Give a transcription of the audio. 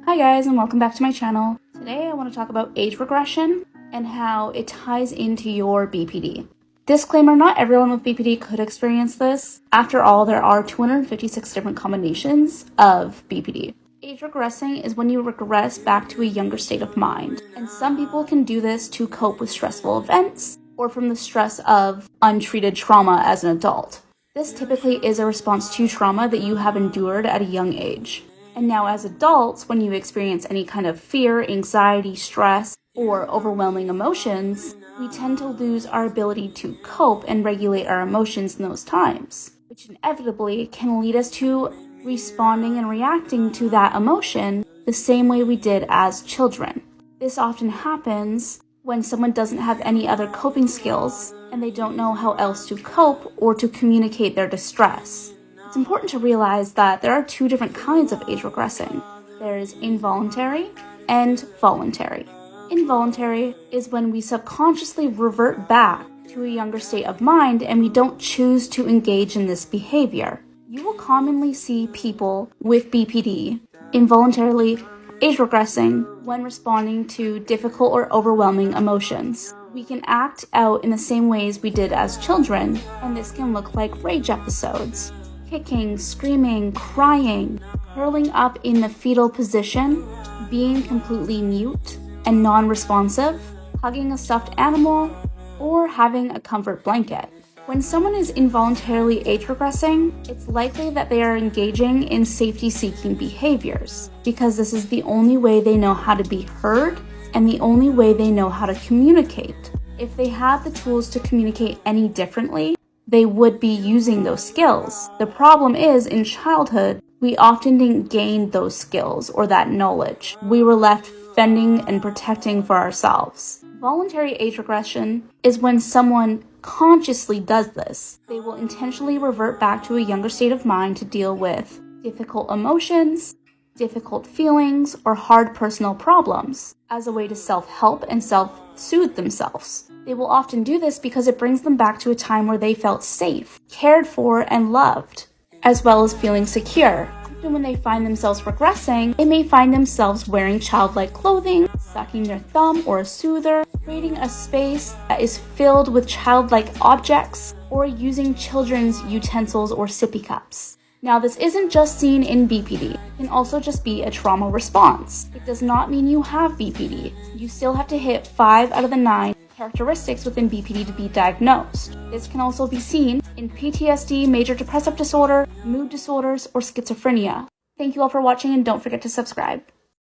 Hi guys, and welcome back to my channel. Today I want to talk about age regression and how it ties into your BPD. Disclaimer, not everyone with BPD could experience this. After all, there are 256 different combinations of BPD. Age regressing is when you regress back to a younger state of mind, and some people can do this to cope with stressful events or from the stress of untreated trauma as an adult. This typically is a response to trauma that you have endured at a young age. And now as adults, when you experience any kind of fear, anxiety, stress, or overwhelming emotions, we tend to lose our ability to cope and regulate our emotions in those times, which inevitably can lead us to responding and reacting to that emotion the same way we did as children. This often happens when someone doesn't have any other coping skills and they don't know how else to cope or to communicate their distress. It's important to realize that there are two different kinds of age regressing. There is involuntary and voluntary. Involuntary is when we subconsciously revert back to a younger state of mind and we don't choose to engage in this behavior. You will commonly see people with BPD involuntarily age regressing when responding to difficult or overwhelming emotions. We can act out in the same ways we did as children, and this can look like rage episodes. Kicking, screaming, crying, curling up in the fetal position, being completely mute and non-responsive, hugging a stuffed animal, or having a comfort blanket. When someone is involuntarily age regressing, it's likely that they are engaging in safety-seeking behaviors because this is the only way they know how to be heard and the only way they know how to communicate. If they had the tools to communicate any differently, they would be using those skills. The problem is, in childhood, we often didn't gain those skills or that knowledge. We were left fending and protecting for ourselves. Voluntary age regression is when someone consciously does this. They will intentionally revert back to a younger state of mind to deal with difficult emotions, difficult feelings, or hard personal problems as a way to self-help and self-soothe themselves. They will often do this because it brings them back to a time where they felt safe, cared for, and loved, as well as feeling secure. Often when they find themselves regressing, they may find themselves wearing childlike clothing, sucking their thumb or a soother, creating a space that is filled with childlike objects, or using children's utensils or sippy cups. Now, this isn't just seen in BPD. It can also just be a trauma response. It does not mean you have BPD. You still have to hit 5 out of the 9 characteristics within BPD to be diagnosed. This can also be seen in PTSD, major depressive disorder, mood disorders, or schizophrenia. Thank you all for watching, and don't forget to subscribe.